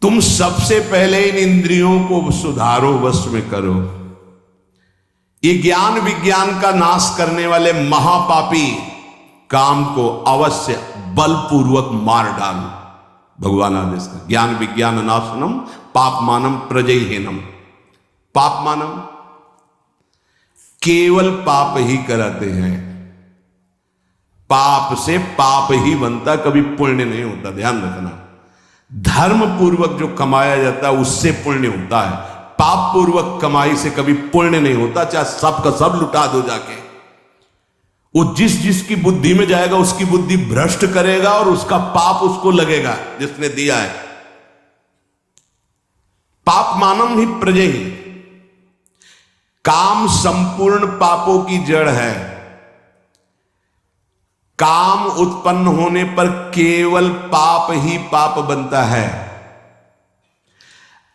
तुम सबसे पहले इन इंद्रियों को सुधारो, वश में करो। ये ज्ञान विज्ञान का नाश करने वाले महापापी काम को अवश्य बलपूर्वक मार डालो। भगवान आदेश का ज्ञान विज्ञान नाशनम पापमानम प्रजयहीनम। पापमानम केवल पाप ही कराते हैं, पाप से पाप ही बनता, कभी पुण्य नहीं होता। ध्यान रखना, धर्म पूर्वक जो कमाया जाता है उससे पुण्य होता है, पाप पूर्वक कमाई से कभी पुण्य नहीं होता। चाहे सब का सब लुटा दो जाके, वो जिस जिसकी बुद्धि में जाएगा उसकी बुद्धि भ्रष्ट करेगा और उसका पाप उसको लगेगा जिसने दिया है। पाप मानम ही प्रजयी। काम संपूर्ण पापों की जड़ है। काम उत्पन्न होने पर केवल पाप ही पाप बनता है।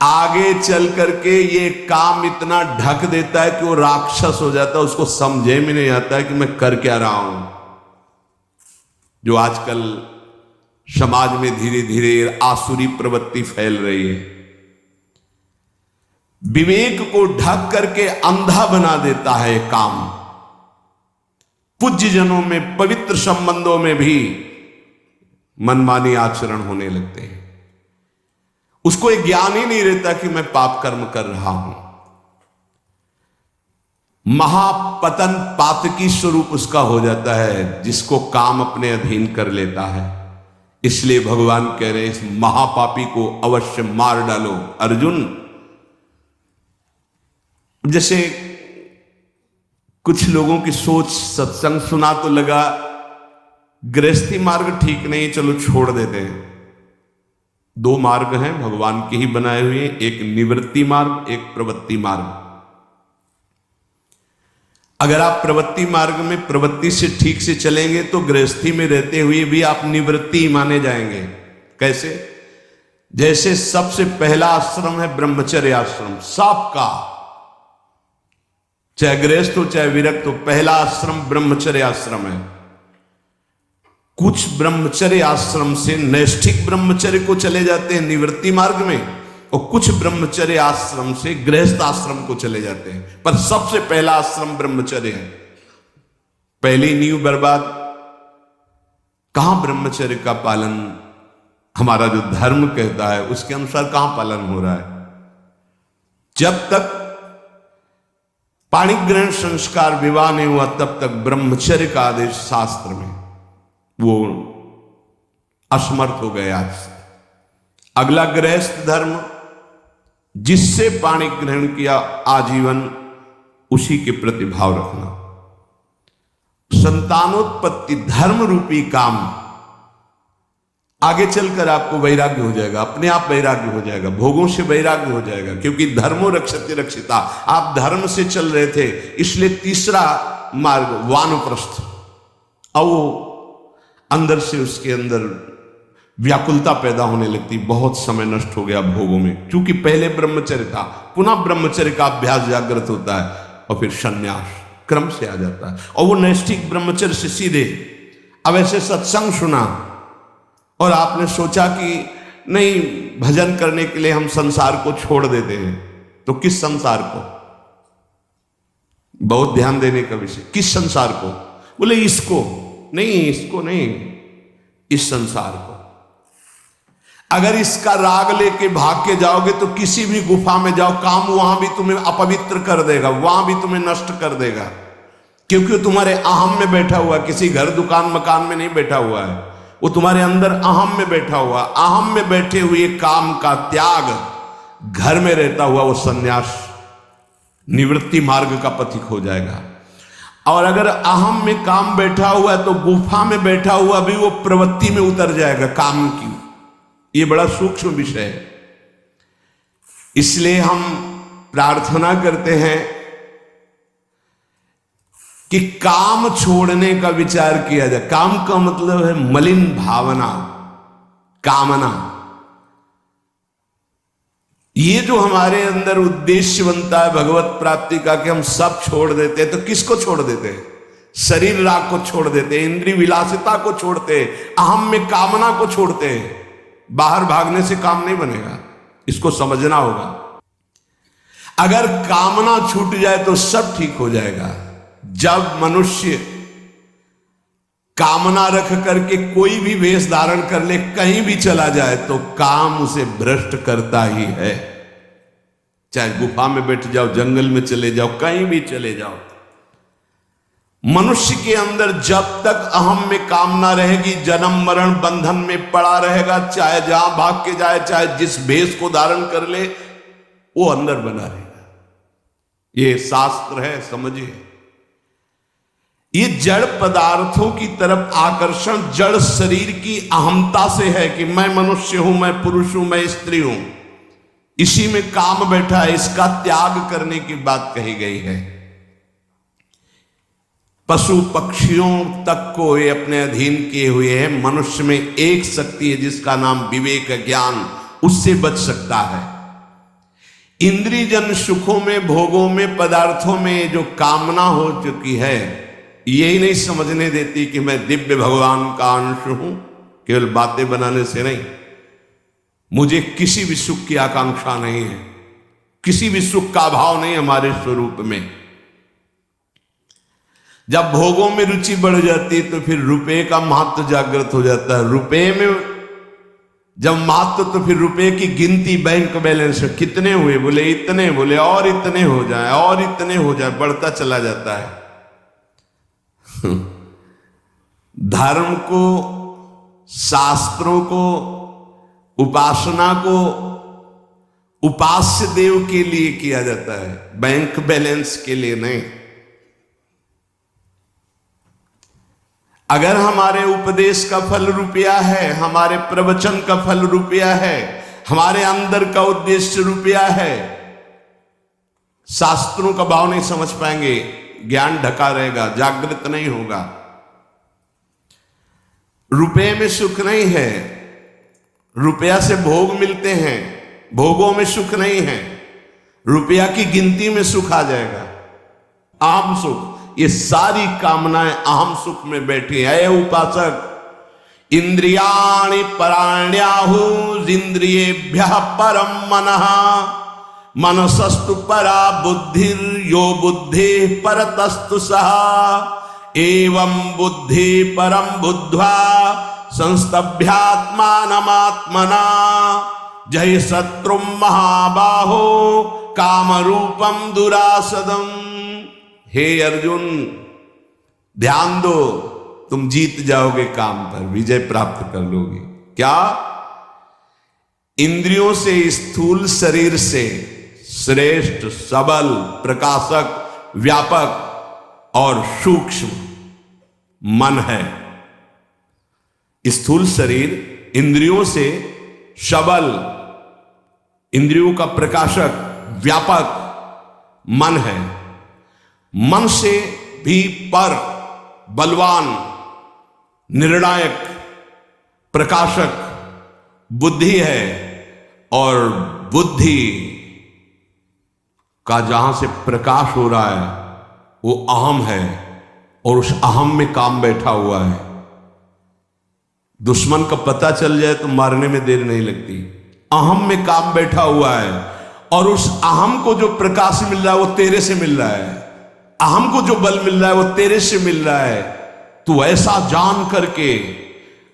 आगे चल करके ये काम इतना ढक देता है कि वो राक्षस हो जाता है, उसको समझे में नहीं आता है कि मैं कर क्या रहा हूं। जो आजकल समाज में धीरे धीरे आसुरी प्रवृत्ति फैल रही है, विवेक को ढक करके अंधा बना देता है काम। पूज्य जनों में, पवित्र संबंधों में भी मनमानी आचरण होने लगते हैं। उसको एक ज्ञान ही नहीं रहता कि मैं पाप कर्म कर रहा हूं। महापतन पातकी स्वरूप उसका हो जाता है जिसको काम अपने अधीन कर लेता है। इसलिए भगवान कह रहे हैं इस महापापी को अवश्य मार डालो। अर्जुन, जैसे कुछ लोगों की सोच, सत्संग सुना तो लगा गृहस्थी मार्ग ठीक नहीं, चलो छोड़ देते हैं। दो मार्ग हैं भगवान के ही बनाए हुए, एक निवृत्ति मार्ग, एक प्रवृत्ति मार्ग। अगर आप प्रवृत्ति मार्ग में प्रवृत्ति से ठीक से चलेंगे तो गृहस्थी में रहते हुए भी आप निवृत्ति माने जाएंगे। कैसे? जैसे सबसे पहला आश्रम है ब्रह्मचर्य आश्रम, सबका, चाहे गृहस्थ हो चाहे विरक्त हो, पहला आश्रम ब्रह्मचर्य आश्रम है। कुछ ब्रह्मचर्य आश्रम से नैष्ठिक ब्रह्मचर्य को चले जाते हैं निवृत्ति मार्ग में, और कुछ ब्रह्मचर्य आश्रम से गृहस्थ आश्रम को चले जाते हैं। पर सबसे पहला आश्रम ब्रह्मचर्य है। पहली नींव बर्बाद। कहां ब्रह्मचर्य का पालन, हमारा जो धर्म कहता है उसके अनुसार कहां पालन हो रहा है? जब तक पाणिक ग्रहण संस्कार विवाह नहीं हुआ तब तक ब्रह्मचर्य का आदेश शास्त्र में वो असमर्थ हो गए। आज अगला गृहस्थ धर्म, जिससे पाणिक ग्रहण किया आजीवन उसी के प्रति भाव रखना। संतानोत्पत्ति धर्म रूपी काम, आगे चलकर आपको वैराग्य हो जाएगा, अपने आप वैराग्य हो जाएगा, भोगों से वैराग्य हो जाएगा, क्योंकि धर्मो रक्षते रक्षिता। आप धर्म से चल रहे थे, इसलिए तीसरा मार्ग वानप्रस्थ। अब वो अंदर से उसके अंदर व्याकुलता पैदा होने लगती, बहुत समय नष्ट हो गया भोगों में। क्योंकि पहले ब्रह्मचर्य था, पुनः ब्रह्मचर्य का अभ्यास जागृत होता है और फिर संन्यास क्रम से आ जाता है। और वो नैष्ठिक ब्रह्मचर्य से सीधे, अब ऐसे सत्संग सुना और आपने सोचा कि नहीं, भजन करने के लिए हम संसार को छोड़ देते हैं, तो किस संसार को? बहुत ध्यान देने का विषय, किस संसार को? बोले इसको नहीं, इसको नहीं, इस संसार को। अगर इसका राग लेके भाग के जाओगे तो किसी भी गुफा में जाओ, काम वहां भी तुम्हें अपवित्र कर देगा, वहां भी तुम्हें नष्ट कर देगा, क्योंकि तुम्हारे अहम में बैठा हुआ, किसी घर दुकान मकान में नहीं बैठा हुआ है, वो तुम्हारे अंदर अहम में बैठा हुआ। अहम में बैठे हुए काम का त्याग घर में रहता हुआ वो सन्यास निवृत्ति मार्ग का पथिक हो जाएगा। और अगर अहम में काम बैठा हुआ है तो गुफा में बैठा हुआ भी वो प्रवृत्ति में उतर जाएगा काम की। ये बड़ा सूक्ष्म विषय है। इसलिए हम प्रार्थना करते हैं कि काम छोड़ने का विचार किया जाए। काम का मतलब है मलिन भावना, कामना। ये जो हमारे अंदर उद्देश्य बनता है भगवत प्राप्ति का कि हम सब छोड़ देते हैं, तो किसको छोड़ देते हैं? शरीर राग को छोड़ देते हैं, इंद्रिय विलासिता को छोड़ते हैं, अहम में कामना को छोड़ते हैं। बाहर भागने से काम नहीं बनेगा, इसको समझना होगा। अगर कामना छूट जाए तो सब ठीक हो जाएगा। जब मनुष्य कामना रख करके कोई भी वेश धारण कर ले, कहीं भी चला जाए, तो काम उसे भ्रष्ट करता ही है। चाहे गुफा में बैठ जाओ, जंगल में चले जाओ, कहीं भी चले जाओ, मनुष्य के अंदर जब तक अहम में कामना रहेगी, जन्म मरण बंधन में पड़ा रहेगा। चाहे जहां भाग के जाए, चाहे जिस भेष को धारण कर ले, वो अंदर बना रहेगा। ये शास्त्र है, समझिए। ये जड़ पदार्थों की तरफ आकर्षण जड़ शरीर की अहमता से है कि मैं मनुष्य हूं, मैं पुरुष हूं, मैं स्त्री हूं। इसी में काम बैठा है। इसका त्याग करने की बात कही गई है। पशु पक्षियों तक को ये अपने अधीन किए हुए हैं। मनुष्य में एक शक्ति है जिसका नाम विवेक, ज्ञान, उससे बच सकता है। इंद्रियजन सुखों में, भोगों में, पदार्थों में जो कामना हो चुकी है, यही नहीं समझने देती कि मैं दिव्य भगवान का अंश हूं। केवल बातें बनाने से नहीं, मुझे किसी भी सुख की आकांक्षा नहीं है, किसी भी सुख का अभाव नहीं हमारे स्वरूप में। जब भोगों में रुचि बढ़ जाती है तो फिर रुपए का महत्व जागृत हो जाता है। रुपए में जब महत्व, तो फिर रुपए की गिनती, बैंक बैलेंस कितने हुए, बोले इतने, बोले और इतने हो जाए, और इतने हो जाए, बढ़ता चला जाता है। धर्म को, शास्त्रों को, उपासना को उपास्य देव के लिए किया जाता है, बैंक बैलेंस के लिए नहीं। अगर हमारे उपदेश का फल रुपया है, हमारे प्रवचन का फल रुपया है, हमारे अंदर का उद्देश्य रुपया है, शास्त्रों का भाव नहीं समझ पाएंगे, ज्ञान ढका रहेगा, जागृत नहीं होगा। रुपये में सुख नहीं है, रुपया से भोग मिलते हैं, भोगों में सुख नहीं है। रुपया की गिनती में सुख आ जाएगा, अहम सुख। ये सारी कामनाएं अहम सुख में बैठी है। उपासक, इंद्रियाणि पराण्याहुरिन्द्रियेभ्यः परम मनः, मनसस्तु परा बुद्धिर यो बुद्धि परतस्तु सः, एवं बुद्धि परम बुद्ध्वा संस्तभ्यात्मानमात्मना, जय शत्रुम महाबाहो कामरूपम दुरासदम। हे अर्जुन, ध्यान दो, तुम जीत जाओगे, काम पर विजय प्राप्त कर लोगे। क्या? इंद्रियों से, स्थूल शरीर से श्रेष्ठ, सबल, प्रकाशक, व्यापक और सूक्ष्म मन है। स्थूल शरीर इंद्रियों से सबल, इंद्रियों का प्रकाशक, व्यापक मन है। मन से भी पर, बलवान, निर्णायक, प्रकाशक बुद्धि है। और बुद्धि का जहां से प्रकाश हो रहा है वो अहम है, और उस अहम में काम बैठा हुआ है। दुश्मन का पता चल जाए तो मारने में देर नहीं लगती। अहम में काम बैठा हुआ है, और उस अहम को जो प्रकाश मिल रहा है वो तेरे से मिल रहा है। अहम को जो बल मिल रहा है वो तेरे से मिल रहा है। तू ऐसा जान करके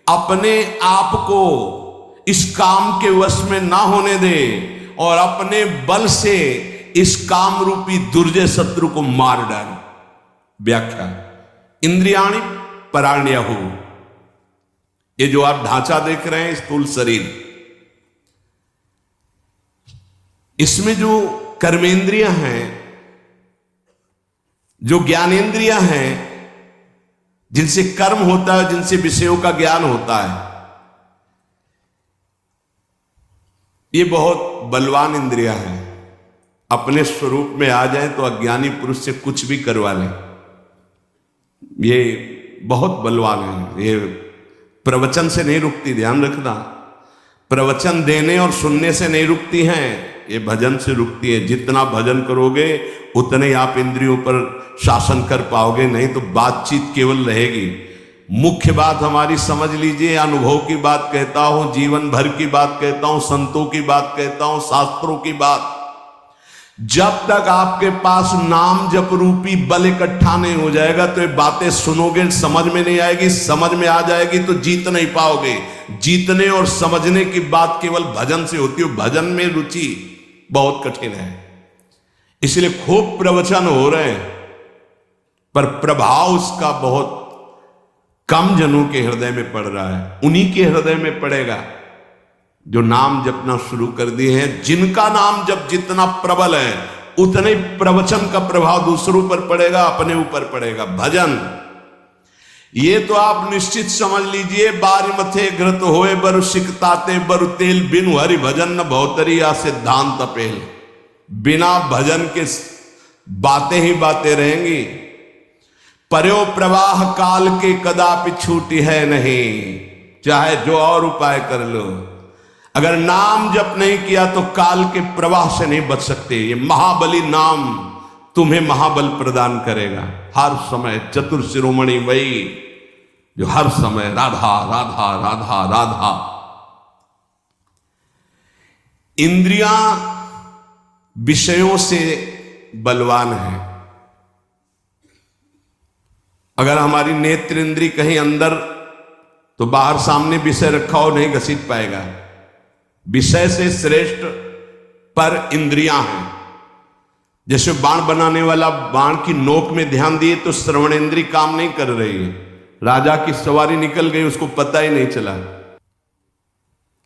अपने आप को इस काम के वश में ना होने दे, और अपने बल से इस काम रूपी दुर्जय शत्रु को मार डाल। व्याख्या, इंद्रियाणि पराण्याहु, ये जो आप ढांचा देख रहे हैं स्थूल शरीर, इसमें जो कर्मेंद्रियां हैं, जो ज्ञानेंद्रियां हैं, जिनसे कर्म होता है, जिनसे विषयों का ज्ञान होता है, ये बहुत बलवान इंद्रियां हैं। अपने स्वरूप में आ जाए तो अज्ञानी पुरुष से कुछ भी करवा लें। ये बहुत बलवान है। ये प्रवचन से नहीं रुकती, ध्यान रखना। प्रवचन देने और सुनने से नहीं रुकती हैं, ये भजन से रुकती है। जितना भजन करोगे उतने आप इंद्रियों पर शासन कर पाओगे, नहीं तो बातचीत केवल रहेगी। मुख्य बात हमारी समझ लीजिए, अनुभव की बात कहता हूं, जीवन भर की बात कहता हूं, संतों की बात कहता हूं, शास्त्रों की बात। जब तक आपके पास नाम जप रूपी बल इकट्ठा नहीं हो जाएगा तो ये बातें सुनोगे, समझ में नहीं आएगी, समझ में आ जाएगी तो जीत नहीं पाओगे। जीतने और समझने की बात केवल भजन से होती है, भजन में रुचि बहुत कठिन है। इसलिए खूब प्रवचन हो रहे हैं पर प्रभाव उसका बहुत कम जनों के हृदय में पड़ रहा है। उन्हीं के हृदय में पड़ेगा जो नाम जपना शुरू कर दिए हैं। जिनका नाम जप जितना प्रबल है उतने प्रवचन का प्रभाव दूसरों पर पड़ेगा, अपने ऊपर पड़ेगा। भजन ये तो आप निश्चित समझ लीजिए, बारी मथे घृत होए बरु सिकताते बरु तेल, बिनु हरि भजन न भौतरिया सिद्धांत अपेल। बिना भजन के बातें ही बातें रहेंगी। पर्यो प्रवाह काल के कदापि छूटी है नहीं, चाहे जो और उपाय कर लो, अगर नाम जप नहीं किया तो काल के प्रवाह से नहीं बच सकते। ये महाबली नाम तुम्हें महाबल प्रदान करेगा। हर समय चतुर शिरोमणि वही जो हर समय राधा राधा राधा राधा। इंद्रियां विषयों से बलवान है। अगर हमारी नेत्र इंद्री कहीं अंदर तो बाहर सामने विषय रखा हो नहीं घसीट पाएगा। विषय से श्रेष्ठ पर इंद्रियां हैं। जैसे बाण बनाने वाला बाण की नोक में ध्यान दिए तो श्रवण इंद्री काम नहीं कर रही है, राजा की सवारी निकल गई उसको पता ही नहीं चला।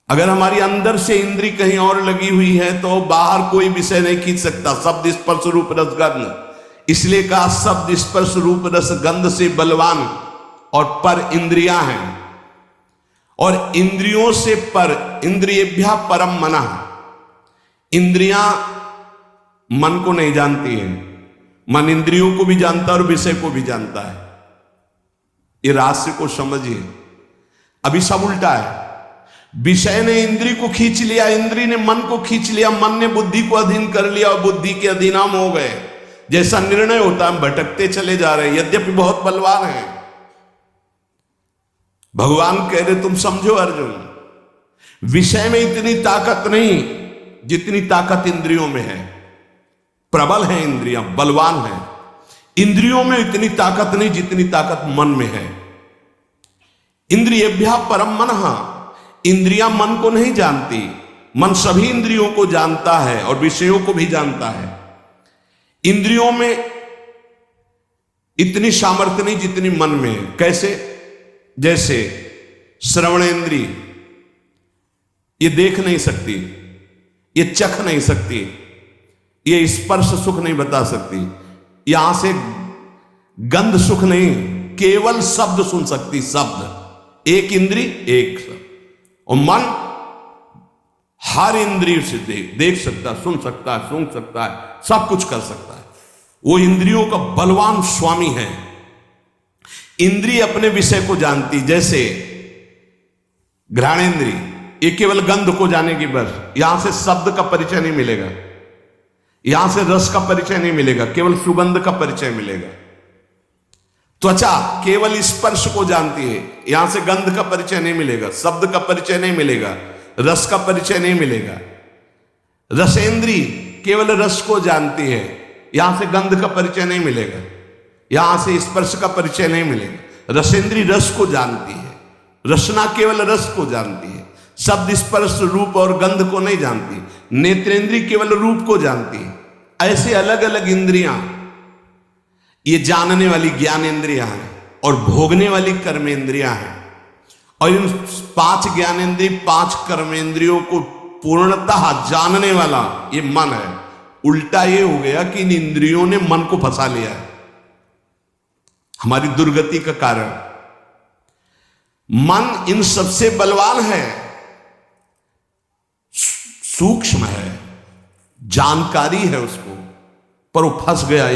अगर हमारी अंदर से इंद्री कहीं और लगी हुई है तो बाहर कोई विषय नहीं खींच सकता। शब्द स्पर्श रूप रस गंध, इसलिए कहा शब्द स्पर्श रूप रस गंध से बलवान और पर इंद्रियां हैं। और इंद्रियों से पर, इंद्रियेभ्यः परम मनः। इंद्रियां मन को नहीं जानती हैं, मन इंद्रियों को भी जानता है और विषय को भी जानता है। ये रहस्य को समझिए। अभी सब उल्टा है। विषय ने इंद्री को खींच लिया, इंद्री ने मन को खींच लिया, मन ने बुद्धि को अधीन कर लिया और बुद्धि के अधीन हम हो गए। जैसा निर्णय होता है भटकते चले जा रहे हैं, यद्यपि बहुत बलवान है। भगवान कह रहे तुम समझो अर्जुन, विषय में इतनी ताकत नहीं जितनी ताकत इंद्रियों में है। प्रबल है इंद्रियां, बलवान है। इंद्रियों में इतनी ताकत नहीं जितनी ताकत मन में है। इंद्रियेभ्यः परम मनः। इंद्रियां मन को नहीं जानती, मन सभी इंद्रियों को जानता है और विषयों को भी जानता है। इंद्रियों में इतनी सामर्थ्य नहीं जितनी मन में है। कैसे? जैसे श्रवण इंद्री ये देख नहीं सकती, ये चख नहीं सकती, ये स्पर्श सुख नहीं बता सकती, यहां से गंध सुख नहीं, केवल शब्द सुन सकती। शब्द एक इंद्री एक शब्द। और मन हर इंद्रिय से देख सकता, सुन सकता है, सूंघ सकता है, सब कुछ कर सकता है। वो इंद्रियों का बलवान स्वामी है। इंद्रिय अपने विषय को जानती, जैसे घ्राणेंद्री ये केवल गंध को जानेगी बस, यहां से शब्द का परिचय नहीं मिलेगा, यहां से रस का परिचय नहीं मिलेगा, केवल सुगंध का परिचय मिलेगा। त्वचा केवल स्पर्श को जानती है, यहां से गंध का परिचय नहीं मिलेगा, शब्द का परिचय नहीं मिलेगा, रस का परिचय नहीं मिलेगा। रसेंद्री केवल रस को जानती है, यहां से गंध का परिचय नहीं मिलेगा, यहां से स्पर्श का परिचय नहीं मिलेगा। रसेंद्री रस को जानती है, रसना केवल रस को जानती है, शब्द स्पर्श रूप और गंध को नहीं जानती। नेत्रेंद्री केवल रूप को जानती है। ऐसे अलग अलग इंद्रियां, ये जानने वाली ज्ञानेंद्रियां हैं और भोगने वाली कर्मेंद्रियां हैं। और इन 5 ज्ञानेंद्रिय 5 कर्मेंद्रियों को पूर्णतः जानने वाला ये मन है। उल्टा ये हो गया कि इन इंद्रियों ने मन को फंसा लिया है, हमारी दुर्गति का कारण। मन इन सबसे बलवान है, सूक्ष्म है, जानकारी है उसको, पर वो फंस गया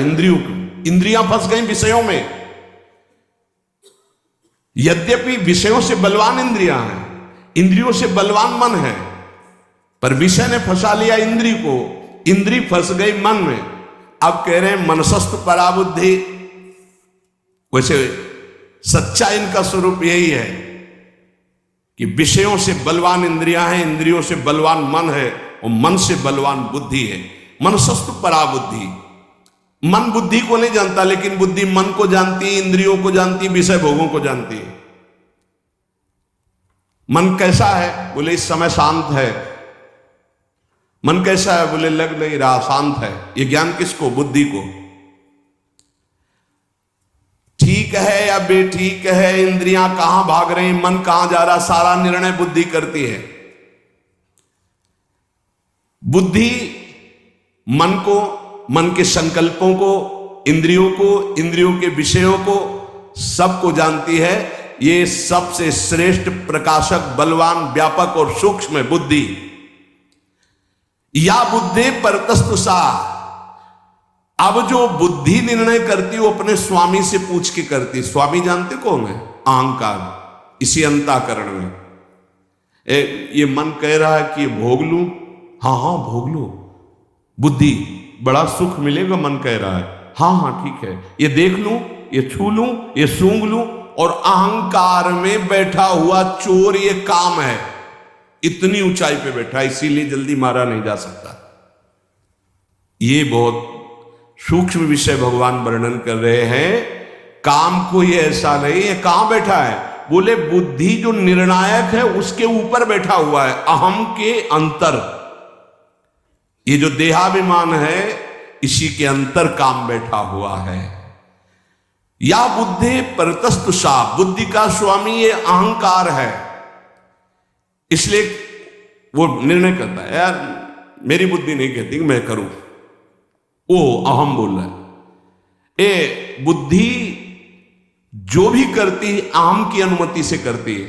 इंद्रियां फंस गई विषयों में। यद्यपि विषयों से बलवान इंद्रियां हैं, इंद्रियों से बलवान मन है, पर विषय ने फंसा लिया इंद्री को, इंद्री फंस गई मन में। अब कह रहे हैं मनसस्त पराबुद्धि। वैसे सच्चा इनका स्वरूप यही है कि विषयों से बलवान इंद्रियां हैं, इंद्रियों से बलवान मन है और मन से बलवान बुद्धि है। मनसस्तु परा बुद्धि। मन बुद्धि को नहीं जानता, लेकिन बुद्धि मन को जानती, इंद्रियों को जानती, विषय भोगों को जानती है। मन कैसा है? बोले इस समय शांत है। मन कैसा है? बोले लग नहीं रहा, शांत है। ये ज्ञान किसको? बुद्धि को। ठीक है या बेठीक है, इंद्रियां कहां भाग रही, मन कहां जा रहा, सारा निर्णय बुद्धि करती है। बुद्धि मन को, मन के संकल्पों को, इंद्रियों को, इंद्रियों के विषयों को, सबको जानती है। ये सबसे श्रेष्ठ प्रकाशक, बलवान, व्यापक और सूक्ष्म है बुद्धि। या बुद्धि परतस्तु सा। अब जो बुद्धि निर्णय करती है वो अपने स्वामी से पूछ के करती। स्वामी जानते कौन है? अहंकार। इसी अंतःकरण में ये मन कह रहा है कि भोग लूं, हाँ हाँ भोग लो। बुद्धि, बड़ा सुख मिलेगा, मन कह रहा है हाँ हाँ ठीक है। ये देख लूं, ये छू लूं, ये सूंघ लूं। और अहंकार में बैठा हुआ चोर ये काम है। इतनी ऊंचाई पे बैठा, इसीलिए जल्दी मारा नहीं जा सकता। ये बहुत सूक्ष्म विषय भगवान वर्णन कर रहे हैं। काम कोई ऐसा नहीं है। कहां बैठा है? बोले बुद्धि जो निर्णायक है उसके ऊपर बैठा हुआ है, अहम के अंतर। ये जो देहाभिमान है इसी के अंतर काम बैठा हुआ है। या बुद्धि परतस्तु सा। बुद्धि का स्वामी ये अहंकार है। इसलिए वो निर्णय करता है, यार मेरी बुद्धि नहीं कहती कि मैं करूं, वो अहम बोल रहा है। ए बुद्धि जो भी करती है अहम की अनुमति से करती है।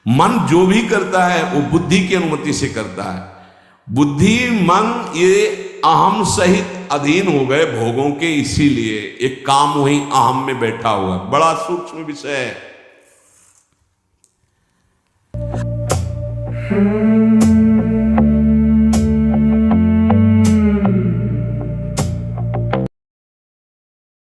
मन जो भी करता है वो बुद्धि की अनुमति से करता है। बुद्धि मन ये अहम सहित अधीन हो गए भोगों के, इसीलिए एक काम वही अहम में बैठा हुआ है। बड़ा सूक्ष्म विषय है।